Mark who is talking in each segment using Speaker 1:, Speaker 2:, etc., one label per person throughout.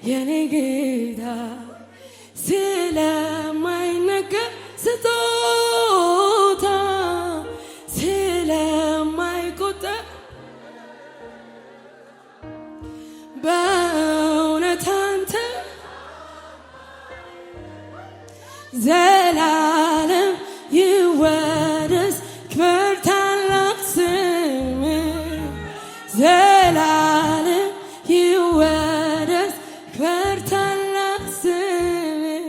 Speaker 1: የኔ ጌታ ስለማይነገር ስጦታ ስለማይቆጠር በእውነት አንተ ዘላለም ይወደስ ክብር ታላቅ ስምህ ዘላለም ይወደስ ክብር ታላቅ ስምህ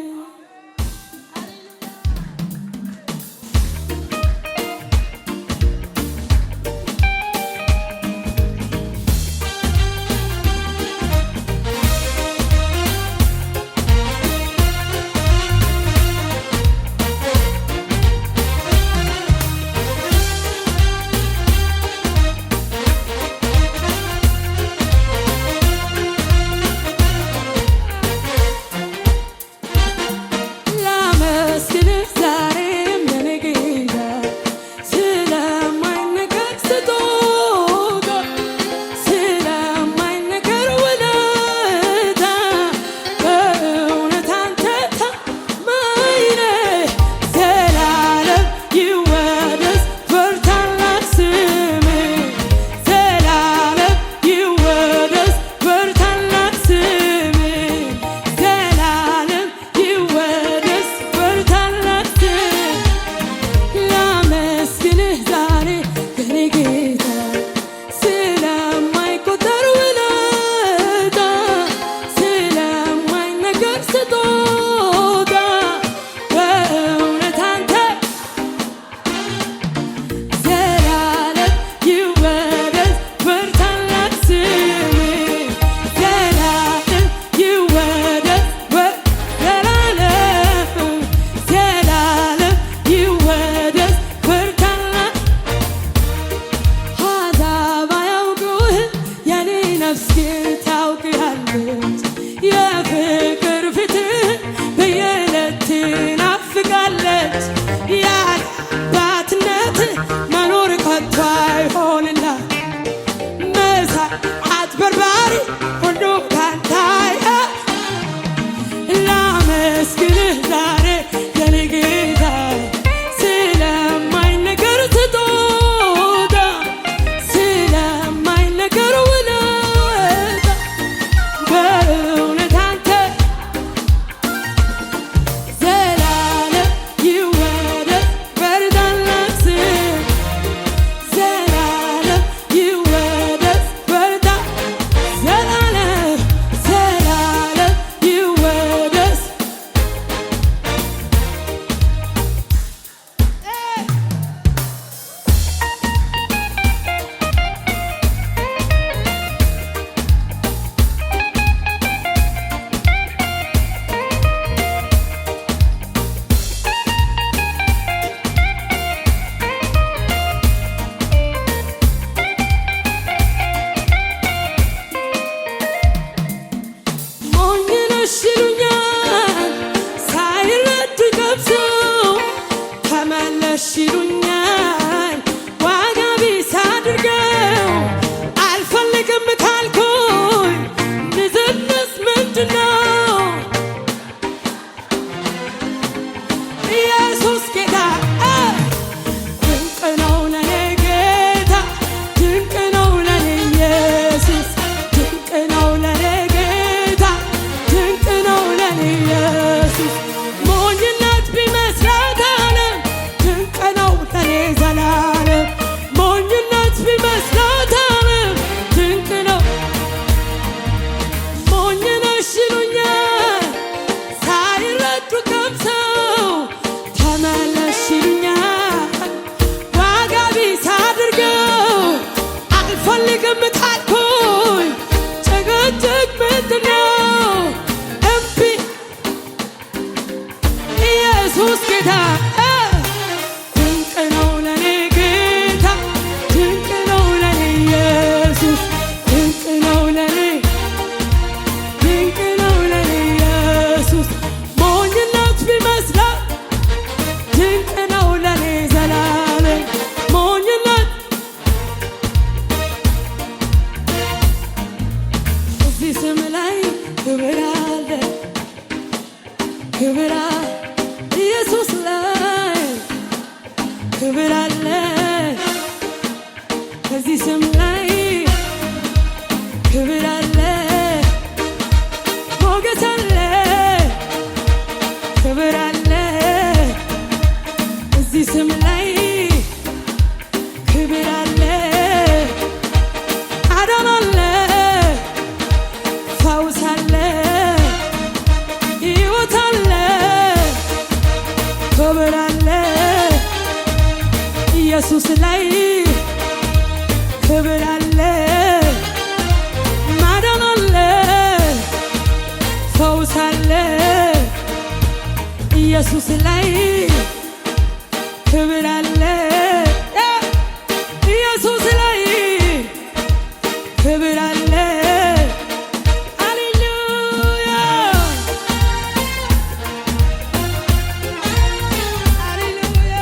Speaker 1: ይሉኛል ዋጋ ቢስ አድርገው አልፈልግም ካልኩኝ ንዝንዝ ምንድነው ኢየሱስ ጌታ ድንቅ ነው ለኔ ጌታ ድንቅ ነው ለኔ ኢየሱስ ድንቅ ነው ለኔ ጌታ ድንቅ ነው ለኔ ኢየሱስ ሞኝነት ቢመስላት ዓለም ድንቅ ነው ለኔ ዘላለም ሞኝነት ቢመስላት ዓለም ድንቅ ነው ሞኝ ነሽ ይሉኛል ሳይረዱ ቀምሰው ተመለሽ ይሉኛል ዋጋ ቢስ አድርገው አልፈልግም ካልኩኝ ጭቅጭቅ ምንድነው እምቢ ኢየሱስ ጌታ ድንቅ ነው ለኔ ጌታ ድንቅ ነው ለኔ ኢየሱስ ድንቅ ነው ለኔ ኢየሱስ ሞኝነት ቢመስላት ድንቅ ነው ለኔ ዘላለም ሞኝነት እዚህ ስም ላይ ክብር ክብር አለ በዚህ ስም ላይ ክብር አለ ሞገስ አለ ክብር አለ በዚህ ስም ላይ ክብር አለ አዳን አለ ፈውስ አለ ሕይወት አለ ክብር አለ ኢየሱስ ላይ ክብር አለ ማዳን አለ ፈውስ አለ ኢየሱስ ላይ ክብር አለ ኢየሱስ ላይ ክብር አለ ሃሌሉያ ሃሌሉያ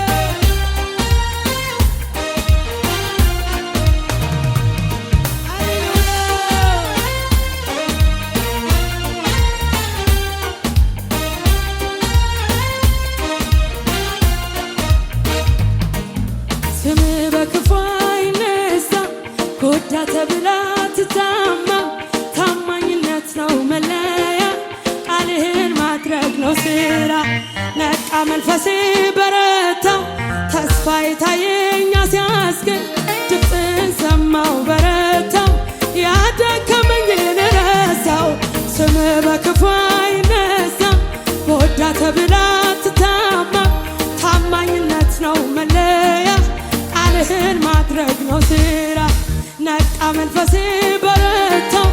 Speaker 1: ስም በክፉ አይነሳ ጎዳ ተብላ ትታማ ታማኝነት ነው መለያ ቃልህን ማድረግ ነው ስራ ነቃ መንፈሴ በረታው ተስፋ የታየኛ ሲያስገኝ ድምፅህን ሰማው በረታው ያደከመኝን ረሳው ስም በክፉ አይነሳ ጎዳ ተብላ ትታማ ታማኝነት ነው መለያ ቃልህን ማድረግ ነው ስራ ነቃ መንፈሴ በረታው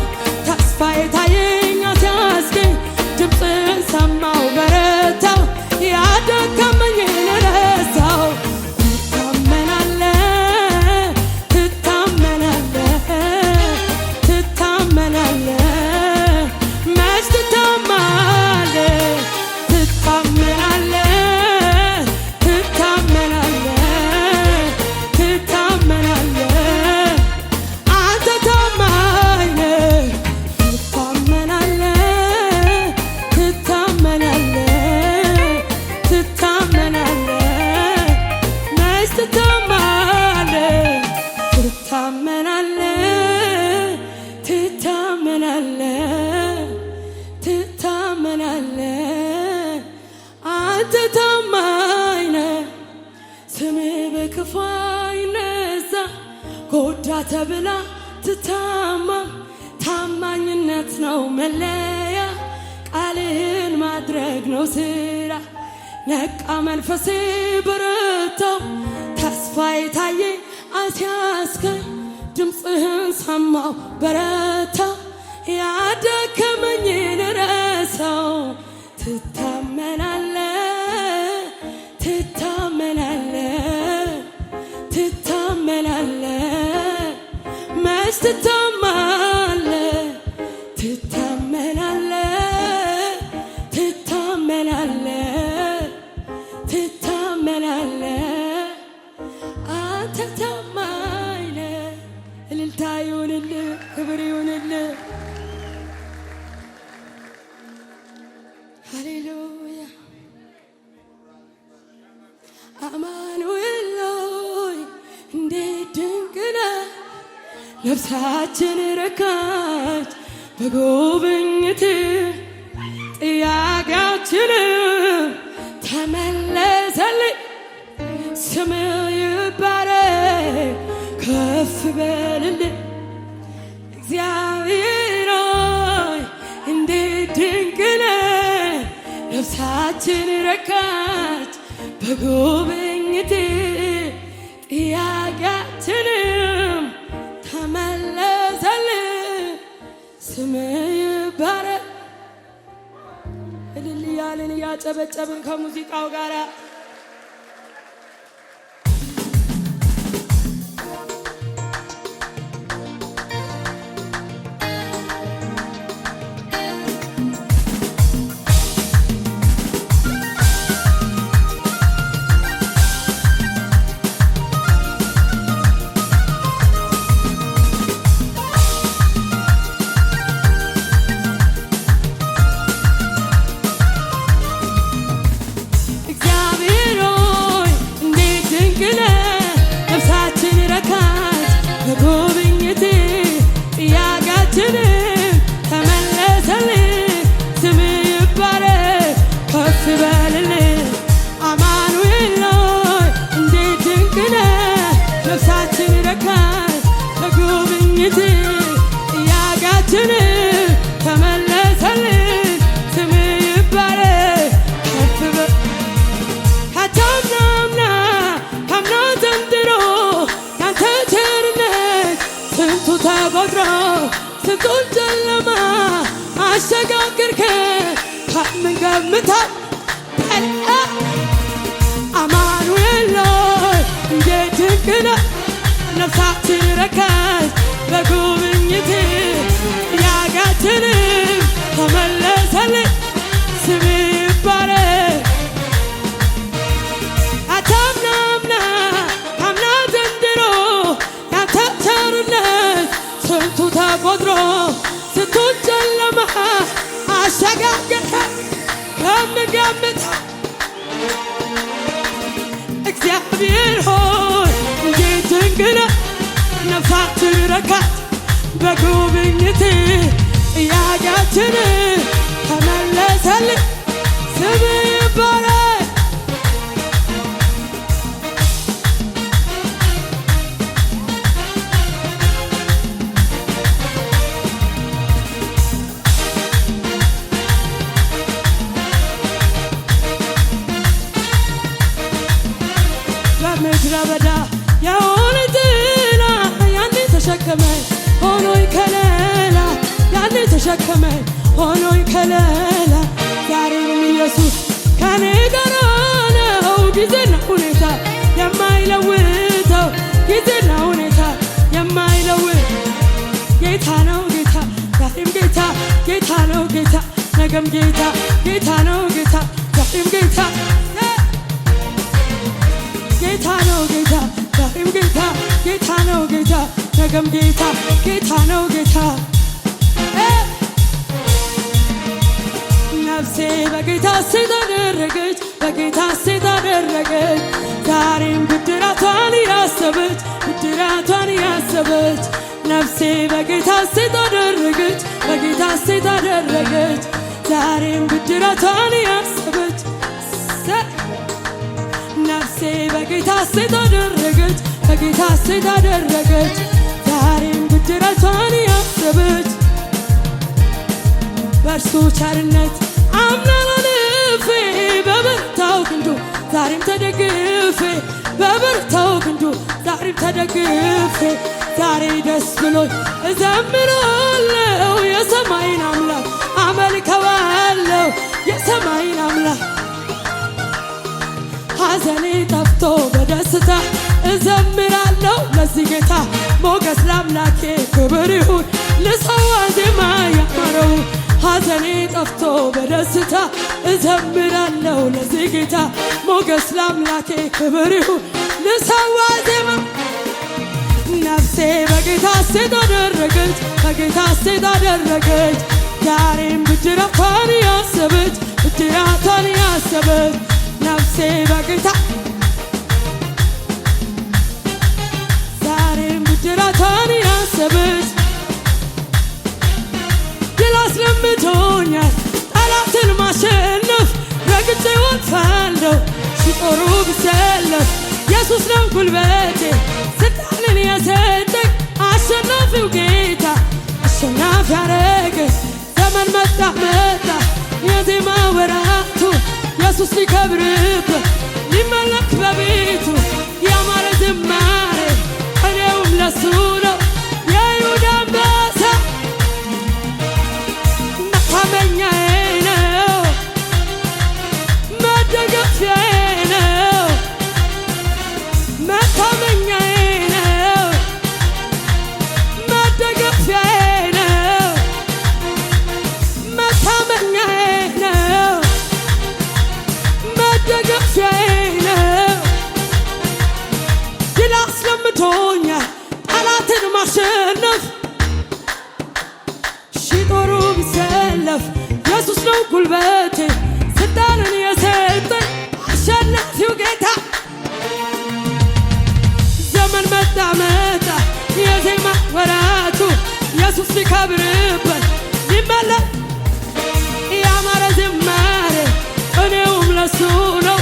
Speaker 1: ተስፋ የታየኝ ሲያስገኝ ድምፅህን ሰማው በረታው ያደከመኝን ረሳው ትታመናለህ ትታመናለህ መች ትታማለህ ትታመናለህ አንተ ታማኝ ነህ ትታመናለህ አንተ ታማኝ ነህ ስምህ በክፉ አይነሳ ጎዳ ተብላ ትታማ ታማኝነት ነው መለያ ቃልህን ማድረግ ነው ስራ ነቃ መንፈሴ በረታው ተስፋ የታየኝ ሲያስገኝ ድምፅህን ሰማው በረታው ያደከመኝን ረሳው ትታመናለህ ትታመናለህ መች ትታማለህ ትታመናለህ አንተ ታማኝ ነህ እልልታ ይሁንልህ ክብር ይሁንልህ ሃሌሉያ አማኑኤል ሆይ እንዴት ድንቅ ነህ ነፍሳችን ረካች በጉብኝትህ ጥያቄያችንም ተመለሰልኝ ስምህ ይባረክ ከፍ በልልኝ እግዚአብሔር ሆይ እንዴት ድንቅ ነህ ነፍሳችን ረካች በጉብኝትህ ጥያቄያችንም ተመለሰልኝ ስምህ ይባረክ እልል እያልን እያጨበጨብን ከሙዚቃው ጋር እግዚአብሔር ስንቱን ጨለማ አሸጋገርከን ከምንገምተው አማኑኤል ሆይ እንዴት ድንቅ ነህ ነፍሳችን ረካች በጉብኝት ያጋችንም ተመለሰልን ስምህ ይባረክ አታምናምና ካምና ዘንድሮ ያንተ ቸርነት ስንቱ ተቆጥሮ ስንቱን ጨለማ አሸጋገርከን ከምንገምተው እግዚአብሔር ሆይ እንዴት ድንቅ ነህ ነፍሳችን ረካች በጉብኝት ጥያቄያችን ተመለሰልን ስምህ ይባረክ በምድረ በዳ የሆነ ጥላ ያኔ ተሸከመኝ ሆኖኝ ከለላ ያኔ ተሸከመኝ ሆኖኝ ከለላ ዛሬም ኢየሱስ ከኔ ጋር ነው ጊዜና ሁኔታ የማይለውጠው ጊዜና ሁኔታ የማይለውጥ ጌታ ነው ጌታ ዛሬም ጌታ ጌታ ነው ጌታ ነገም ጌታ ጌታ ነው ጌታ ዛሬም ጌታ ጌታ ነው ጌታ ዛሬም ጌታ ጌታ ነው ጌታ ነገም ጌታ ጌታ ነው ጌታ ነፍሴ በጌታ ሴት አደረገች በጌታ ሴት አደረገች ዛሬም ብድራቷን ያሰበች ብድራቷን ያሰበች ነፍሴ በጌታ ሴት አደረገች በጌታ ሴት አደረገች ዛሬም ብድራቷን ያሰበች ነፍሴ በጌታ ሴት አደረገች በጌታ ሴት አደረገች ዛሬም ብድራቷን ያሰበች በእርሱ ቸርነት አምናን አልፌ በበረታው ክንዱ ዛሬም ተደግፌ በበረታው ክንዱ ዛሬም ተደግፌ ዛሬ ደስ ብሎኝ እዘምራለሁ የሰማይን አምላክ አመልከዋለሁ የሰማይን አምላክ ሐዘኔ ጠፍቶ በደስታ እዘምራለሁ ለዚህ ጌታ ሞገስ ለአምላኬ ክብር ይሁን ልሰዋ ዜማ ያማረው ሐዘኔ ጠፍቶ በደስታ እዘምራለሁ ለዚህ ጌታ ሞገስ ለአምላኬ ክብር ይሁን ልሰዋ ዜማ ነፍሴ በጌታ ሴት አደረገች በጌታ ሴት አደረገች ዛሬም ብድራቷን ያሰበች ብድራቷን ያሰበች ነፍሴ በጌታ ዛሬም ብድራቷን ያሰበች ድል አስለምዶኛል ጠላትን ማሸነፍ ረግጬ ወጥፋለሁ ሲጦሩ ብሰለፍ ኢየሱስ ነው ጉልበቴ ስልጣንን የሰጠኝ አሸናፊው ጌታ አሸናፊ ያረገ ዘመን መጣ መጣ የዜማ ወራቱ ኢየሱስ ሊከብርበት ሊመለክ በቤቱ ያማረ ዝማሬ እኔውም ለሱ ነው የይሁዳ አንበሳ መታመኛዬ ነው መደገፊያዬ ነው መታመኛዬ ነው መደገፊያዬ ነው መታመኛዬ ነው መደገፊያዬ ነው ድል አስለምዶኛል ጠላትን ማሸነፍ ሺጦሩ ቢሰለፍ ኢየሱስ ነው ጉልበቴ ስልጣንን የሰጠኝ አሸናፊው ጌታ ዘመን መጣ መጣ የዜማ ወራቱ ኢየሱስ ሊከብርበት ሊመለክ ያማረ ዝማሬ እኔውም ለሱ ነው